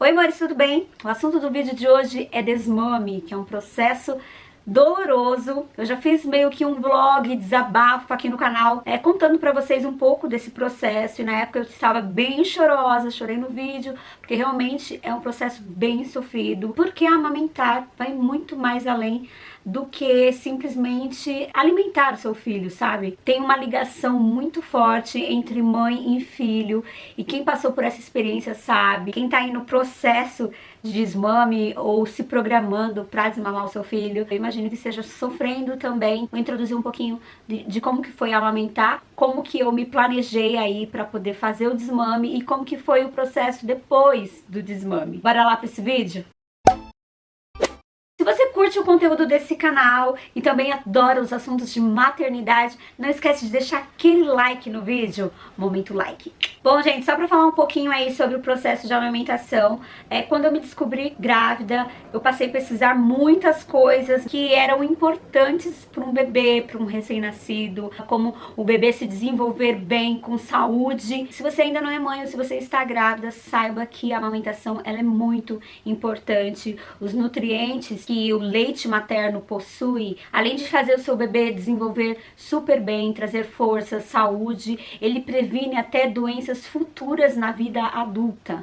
Oi, amores, tudo bem? O assunto do vídeo de hoje é desmame, que é um processo doloroso. Eu já fiz meio que um vlog, desabafo aqui no canal, contando pra vocês um pouco desse processo. E na época eu estava bem chorosa, chorei no vídeo, porque realmente é um processo bem sofrido. Porque amamentar vai muito mais além do que simplesmente alimentar o seu filho, sabe? Tem uma ligação muito forte entre mãe e filho, e quem passou por essa experiência sabe. Quem tá aí no processo de desmame ou se programando para desmamar o seu filho, eu imagino que esteja sofrendo também. Vou introduzir um pouquinho de como que foi amamentar, como que eu me planejei aí para poder fazer o desmame e como que foi o processo depois do desmame. Bora lá para esse vídeo? Se você curte o conteúdo desse canal e também adora os assuntos de maternidade, não esquece de deixar aquele like no vídeo, momento like. Bom, gente, só pra falar um pouquinho aí sobre o processo de amamentação, quando eu me descobri grávida, eu passei a pesquisar muitas coisas que eram importantes para um bebê, para um recém-nascido, como o bebê se desenvolver bem, com saúde. Se você ainda não é mãe ou se você está grávida, saiba que a amamentação ela é muito importante. Os nutrientes que o leite materno possui, além de fazer o seu bebê desenvolver super bem, trazer força, saúde, ele previne até doenças futuras na vida adulta,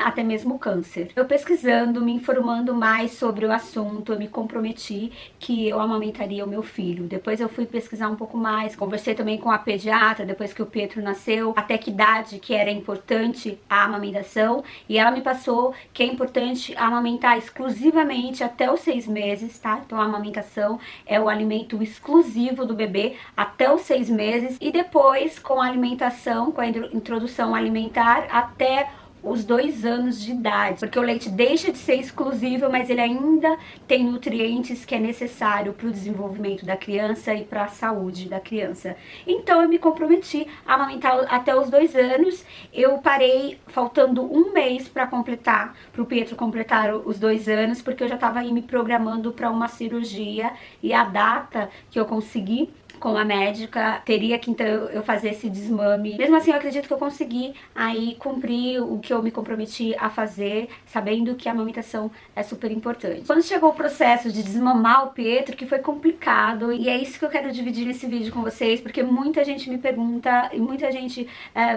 até mesmo câncer. Eu pesquisando, me informando mais sobre o assunto, eu me comprometi que eu amamentaria o meu filho. Depois eu fui pesquisar um pouco mais, conversei também com a pediatra depois que o Pietro nasceu, até que idade que era importante a amamentação, e ela me passou que é importante amamentar exclusivamente até os 6 meses, tá? Então a amamentação é o alimento exclusivo do bebê até os 6 meses, e depois com a alimentação, com a introdução alimentar até os 2 anos de idade, porque o leite deixa de ser exclusivo, mas ele ainda tem nutrientes que é necessário para o desenvolvimento da criança e para a saúde da criança. Então eu me comprometi a amamentar até os 2 anos. Eu parei faltando 1 mês para completar, para o Pietro completar os 2 anos, porque eu já estava aí me programando para uma cirurgia, e a data que eu consegui com a médica teria que então eu fazer esse desmame. Mesmo assim, eu acredito que eu consegui aí cumprir o que eu me comprometi a fazer, sabendo que a amamentação é super importante. Quando chegou o processo de desmamar o Pietro, que foi complicado, e é isso que eu quero dividir nesse vídeo com vocês, porque muita gente me pergunta, e muita gente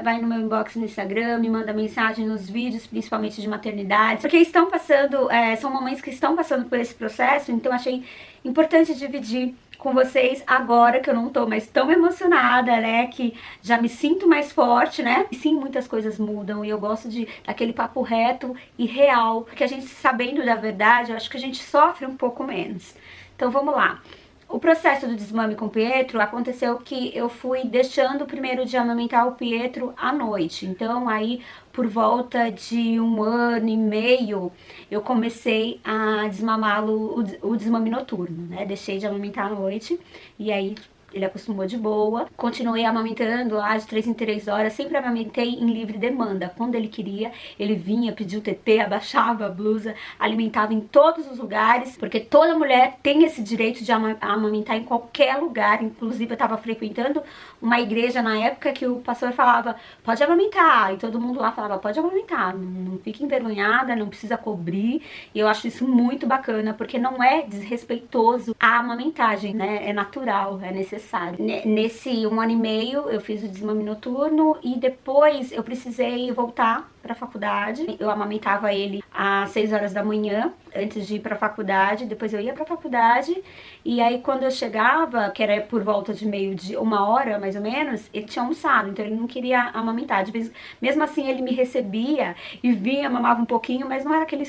vai no meu inbox no Instagram, me manda mensagem nos vídeos, principalmente de maternidade, porque estão passando, são mamães que estão passando por esse processo, então achei importante dividir com vocês agora que eu não tô mais tão emocionada, né, que já me sinto mais forte, né, e sim, muitas coisas mudam, e eu gosto daquele papo reto e real, porque a gente sabendo da verdade, eu acho que a gente sofre um pouco menos. Então vamos lá. O processo do desmame com o Pietro aconteceu que eu fui deixando primeiro de amamentar o Pietro à noite. Então aí por volta de 1 ano e meio eu comecei a desmamá-lo, o desmame noturno, né? Deixei de amamentar à noite e aí ele acostumou de boa. Continuei amamentando lá de 3 em 3 horas, sempre amamentei em livre demanda. Quando ele queria, ele vinha, pedia o TT, abaixava a blusa, alimentava em todos os lugares, porque toda mulher tem esse direito de amamentar em qualquer lugar. Inclusive eu estava frequentando uma igreja na época que o pastor falava, pode amamentar, e todo mundo lá falava, pode amamentar, não fique envergonhada, não precisa cobrir. E eu acho isso muito bacana, porque não é desrespeitoso a amamentagem, né? É natural, é necessário. Nesse 1 ano e meio eu fiz o desmame noturno, e depois eu precisei voltar para a faculdade. Eu amamentava ele às 6 horas da manhã antes de ir para a faculdade, depois eu ia para a faculdade, e aí quando eu chegava, que era por volta de meio-dia, 1 hora mais ou menos, ele tinha almoçado, então ele não queria amamentar. Mesmo assim ele me recebia e vinha, mamava um pouquinho, mas não era aquele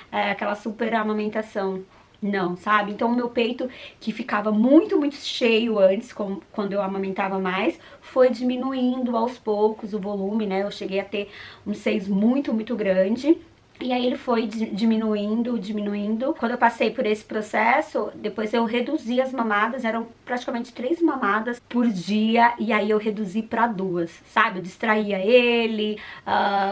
aquela super amamentação. Não, sabe? Então o meu peito, que ficava muito cheio antes, quando eu amamentava mais, foi diminuindo aos poucos o volume, né? Eu cheguei a ter um seios muito grande. E aí ele foi diminuindo, diminuindo. Quando eu passei por esse processo, depois eu reduzi as mamadas, eram praticamente 3 mamadas por dia, e aí eu reduzi para 2, sabe? Eu distraía ele,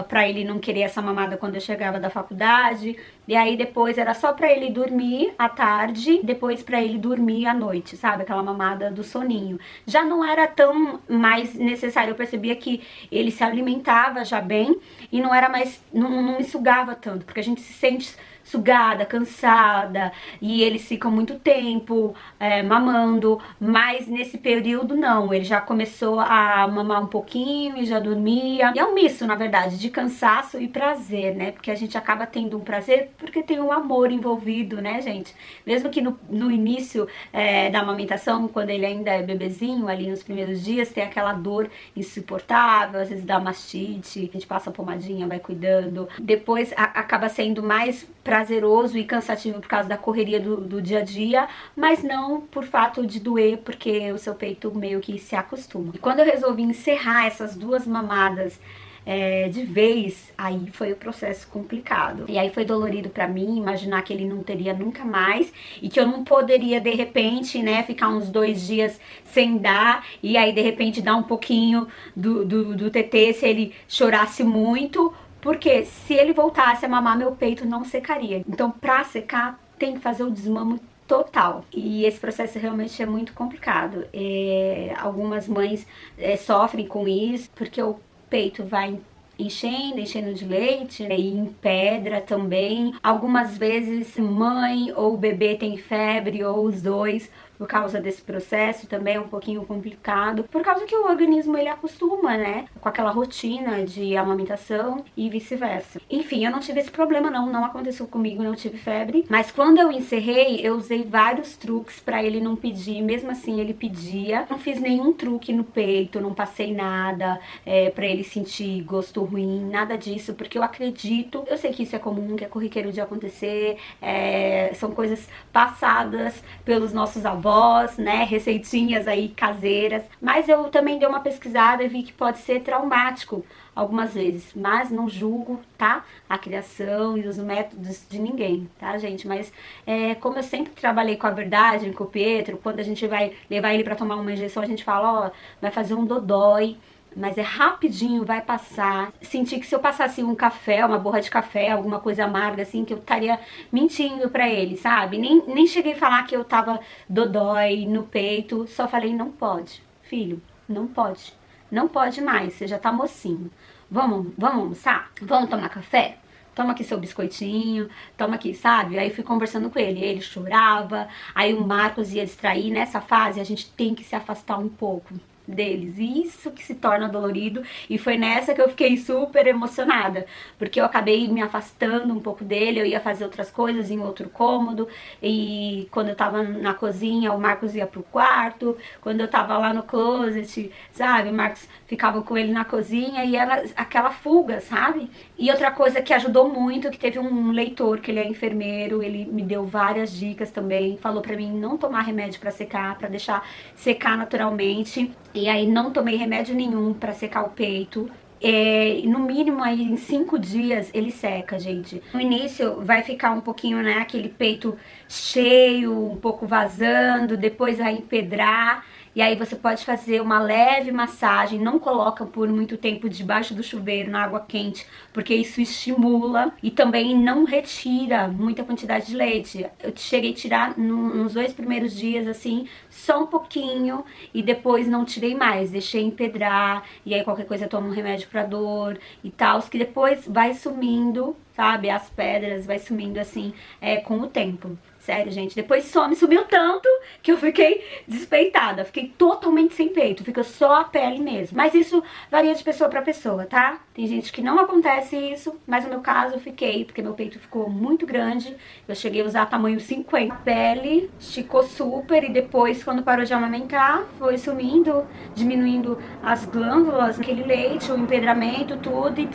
pra ele não querer essa mamada quando eu chegava da faculdade. E aí depois era só pra ele dormir à tarde, depois pra ele dormir à noite, sabe? Aquela mamada do soninho. Já não era tão mais necessário, eu percebia que ele se alimentava já bem e não era mais, não me sugava tanto, porque a gente se sente sugada, cansada, e eles ficam muito tempo mamando, mas nesse período não, ele já começou a mamar um pouquinho e já dormia. E é um misto, na verdade, de cansaço e prazer, né? Porque a gente acaba tendo um prazer porque tem um amor envolvido, né, gente? Mesmo que no início da amamentação, quando ele ainda é bebezinho, ali nos primeiros dias, tem aquela dor insuportável, às vezes dá mastite, a gente passa pomadinha, vai cuidando. Depois acaba sendo mais prazeroso e cansativo por causa da correria do dia a dia, mas não por fato de doer, porque o seu peito meio que se acostuma. E quando eu resolvi encerrar essas 2 mamadas de vez, aí foi o processo complicado. E aí foi dolorido pra mim imaginar que ele não teria nunca mais e que eu não poderia de repente, né, ficar uns 2 dias sem dar e aí de repente dar um pouquinho do TT se ele chorasse muito, porque se ele voltasse a mamar, meu peito não secaria. Então pra secar tem que fazer o desmame total. E esse processo realmente é muito complicado. Algumas mães sofrem com isso, porque o peito vai enchendo de leite, né, e empedra também. Algumas vezes mãe ou bebê tem febre ou os dois por causa desse processo, também é um pouquinho complicado, por causa que o organismo ele acostuma, né, com aquela rotina de amamentação e vice-versa. Enfim, eu não tive esse problema não aconteceu comigo, não tive febre, mas quando eu encerrei, eu usei vários truques pra ele não pedir, mesmo assim ele pedia. Não fiz nenhum truque no peito, não passei nada pra ele sentir gosto ruim, nada disso, porque eu acredito, eu sei que isso é comum, que é corriqueiro de acontecer, são coisas passadas pelos nossos avós, né, receitinhas aí caseiras, mas eu também dei uma pesquisada e vi que pode ser traumático algumas vezes, mas não julgo, tá, a criação e os métodos de ninguém, tá, gente, mas como eu sempre trabalhei com a verdade, com o Pietro, quando a gente vai levar ele pra tomar uma injeção, a gente fala, ó, vai fazer um dodói, mas é rapidinho, vai passar. Senti que se eu passasse um café, uma borra de café, alguma coisa amarga assim, que eu estaria mentindo pra ele, sabe? Nem cheguei a falar que eu tava dodói no peito, só falei, não pode, filho, não pode. Não pode mais, você já tá mocinho. Vamos almoçar? Vamos tomar café? Toma aqui seu biscoitinho, toma aqui, sabe? Aí fui conversando com ele chorava, aí o Marcos ia distrair. Nessa fase a gente tem que se afastar um pouco deles, isso que se torna dolorido, e foi nessa que eu fiquei super emocionada, porque eu acabei me afastando um pouco dele, eu ia fazer outras coisas em outro cômodo, e quando eu tava na cozinha, o Marcos ia pro quarto, quando eu tava lá no closet, sabe, o Marcos ficava com ele na cozinha, e era aquela fuga, sabe? E outra coisa que ajudou muito, que teve um leitor, que ele é enfermeiro, ele me deu várias dicas também, falou pra mim não tomar remédio pra secar, pra deixar secar naturalmente. E aí não tomei remédio nenhum pra secar o peito. No mínimo aí em 5 dias ele seca, gente. No início vai ficar um pouquinho, né, aquele peito cheio, um pouco vazando, depois vai empedrar. E aí você pode fazer uma leve massagem, não coloca por muito tempo debaixo do chuveiro, na água quente, porque isso estimula e também não retira muita quantidade de leite. Eu cheguei a tirar nos 2 primeiros dias, assim, só um pouquinho e depois não tirei mais, deixei empedrar e aí qualquer coisa eu tomo um remédio pra dor e tal, que depois vai sumindo, sabe, as pedras vai sumindo assim com o tempo. Sério, gente, depois sumiu tanto que eu fiquei despeitada, fiquei totalmente sem peito, fica só a pele mesmo. Mas isso varia de pessoa pra pessoa, tá? Tem gente que não acontece isso, mas no meu caso eu fiquei, porque meu peito ficou muito grande, eu cheguei a usar tamanho 50. A pele esticou super e depois, quando parou de amamentar, foi sumindo, diminuindo as glândulas, aquele leite, o empedramento, tudo, e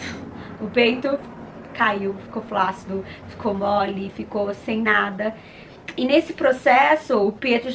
o peito caiu, ficou flácido, ficou mole, ficou sem nada. E nesse processo, o Pietro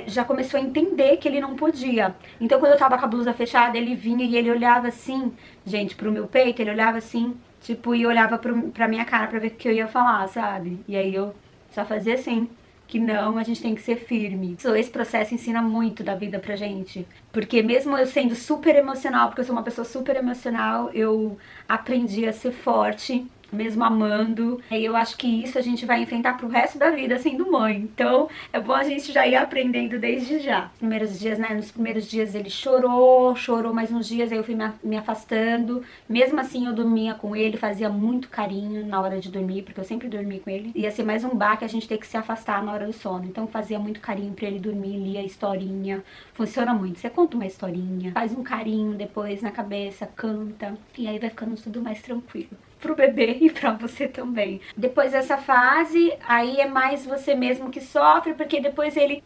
já começou a entender que ele não podia. Então, quando eu tava com a blusa fechada, ele vinha e ele olhava assim, gente, pro meu peito, ele olhava assim, tipo, e olhava pra minha cara pra ver o que eu ia falar, sabe? E aí eu só fazia assim, que não, a gente tem que ser firme. Esse processo ensina muito da vida pra gente, porque mesmo eu sendo super emocional, porque eu sou uma pessoa super emocional, eu aprendi a ser forte, mesmo amando. E eu acho que isso a gente vai enfrentar pro resto da vida sendo mãe. Então é bom a gente já ir aprendendo desde já. Nos primeiros dias, né? Nos primeiros dias ele chorou mais uns dias, aí eu fui me afastando. Mesmo assim eu dormia com ele, fazia muito carinho na hora de dormir, porque eu sempre dormi com ele. Ia ser mais um baque a gente ter que se afastar na hora do sono. Então fazia muito carinho pra ele dormir, lia historinha. Funciona muito. Você conta uma historinha, faz um carinho depois na cabeça, canta, e aí vai ficando tudo mais tranquilo pro bebê e pra você também. Depois dessa fase, aí é mais você mesmo que sofre, porque depois ele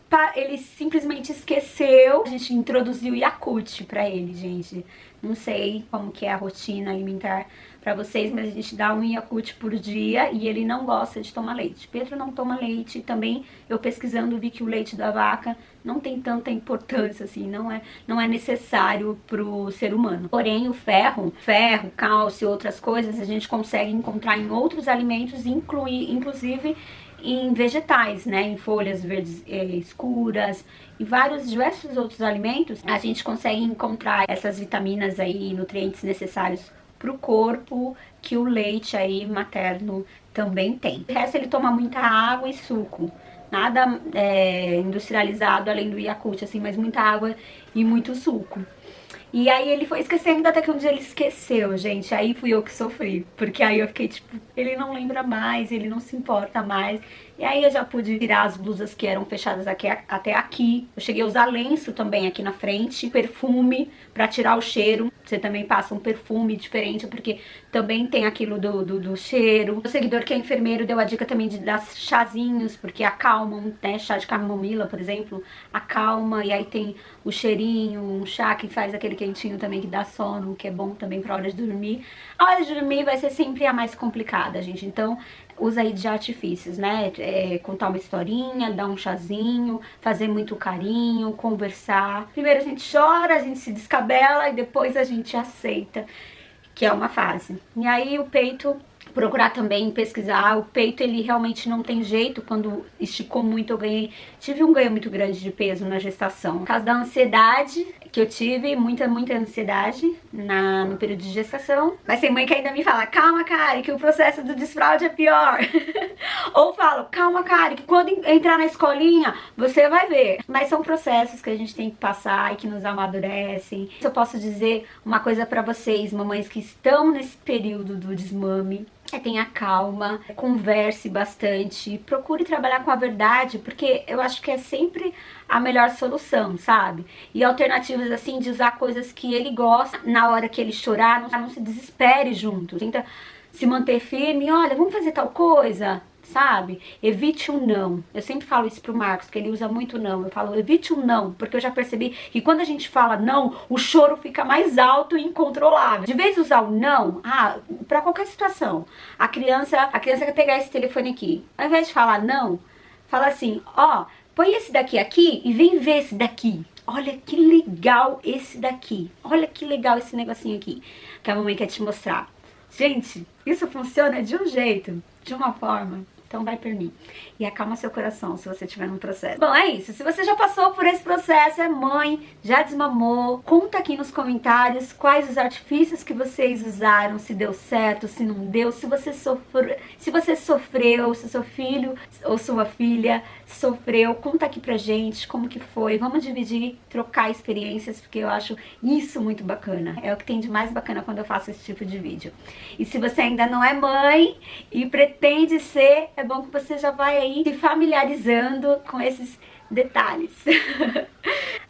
simplesmente esqueceu. A gente introduziu Yakult pra ele, gente. Não sei como que é a rotina alimentar pra vocês, mas a gente dá um Yakult por dia e ele não gosta de tomar leite. Pedro não toma leite, também eu pesquisando vi que o leite da vaca não tem tanta importância assim, não é necessário pro ser humano. Porém o ferro, cálcio e outras coisas a gente consegue encontrar em outros alimentos, inclusive em vegetais, né, em folhas verdes escuras e diversos outros alimentos, a gente consegue encontrar essas vitaminas aí, nutrientes necessários pro corpo, que o leite aí materno também tem. O resto ele toma muita água e suco, nada industrializado além do Yakult, assim, mas muita água e muito suco. E aí ele foi esquecendo, até que um dia ele esqueceu, gente. Aí fui eu que sofri, porque aí eu fiquei tipo, ele não lembra mais, ele não se importa mais. E aí eu já pude tirar as blusas que eram fechadas até aqui. Eu cheguei a usar lenço também aqui na frente, perfume pra tirar o cheiro. Você também passa um perfume diferente, porque também tem aquilo do cheiro. O seguidor que é enfermeiro deu a dica também de dar chazinhos, porque acalmam, né? Chá de camomila, por exemplo, acalma. E aí tem o cheirinho, um chá que faz aquele quentinho também que dá sono, que é bom também pra hora de dormir. A hora de dormir vai ser sempre a mais complicada, gente. Então usa aí de artifícios, né? Contar uma historinha, dar um chazinho, fazer muito carinho, conversar. Primeiro a gente chora, a gente se descabela e depois a gente aceita, que é uma fase. E aí o peito, procurar também pesquisar, o peito ele realmente não tem jeito, quando esticou muito tive um ganho muito grande de peso na gestação. Por causa da ansiedade que eu tive, muita ansiedade no período de gestação. Mas tem mãe que ainda me fala, calma, Kari, que o processo do desfraude é pior. Ou falo, calma, Kari, que quando entrar na escolinha, você vai ver. Mas são processos que a gente tem que passar e que nos amadurecem. Eu posso dizer uma coisa pra vocês, mamães que estão nesse período do desmame. Tenha calma, converse bastante, procure trabalhar com a verdade, porque eu acho que é sempre a melhor solução, sabe? E alternativas assim de usar coisas que ele gosta na hora que ele chorar, não se desespere junto. Tenta se manter firme, olha, vamos fazer tal coisa, sabe? Evite um não. Eu sempre falo isso pro Marcos, que ele usa muito não. Eu falo, evite um não, porque eu já percebi que quando a gente fala não, o choro fica mais alto e incontrolável. De vez de usar o não, pra qualquer situação, a criança quer pegar esse telefone aqui. Ao invés de falar não, fala assim, ó, põe esse daqui aqui e vem ver esse daqui. Olha que legal esse daqui. Olha que legal esse negocinho aqui que a mamãe quer te mostrar. Gente, isso funciona de um jeito, de uma forma. Então vai por mim. E acalma seu coração se você estiver num processo. Bom, é isso. Se você já passou por esse processo, é mãe, já desmamou, conta aqui nos comentários quais os artifícios que vocês usaram, se deu certo, se não deu, se você sofreu, se seu filho ou sua filha sofreu. Conta aqui pra gente como que foi. Vamos dividir, trocar experiências, porque eu acho isso muito bacana. É o que tem de mais bacana quando eu faço esse tipo de vídeo. E se você ainda não é mãe e pretende ser, é bom que você já vai aí se familiarizando com esses detalhes.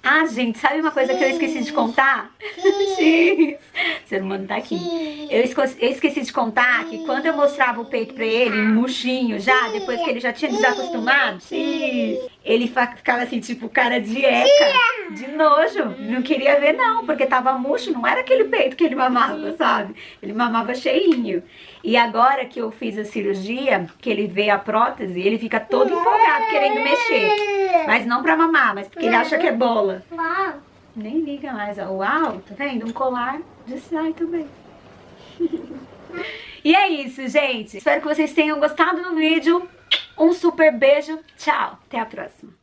Ah, gente, sabe uma coisa que eu esqueci de contar? Sim. Seu irmão tá aqui. Eu esqueci de contar que quando eu mostrava o peito pra ele, murchinho já, depois que ele já tinha desacostumado, ele ficava assim, tipo, cara de eca, de nojo. Não queria ver não, porque tava murcho, não era aquele peito que ele mamava, sabe? Ele mamava cheinho. E agora que eu fiz a cirurgia, que ele vê a prótese, ele fica todo empolgado querendo mexer. Mas não pra mamar, mas porque ele acha que é bola. Uau. Nem liga mais, ó. Uau, tá vendo? Um colar de sai também. E é isso, gente. Espero que vocês tenham gostado do vídeo. Um super beijo. Tchau. Até a próxima.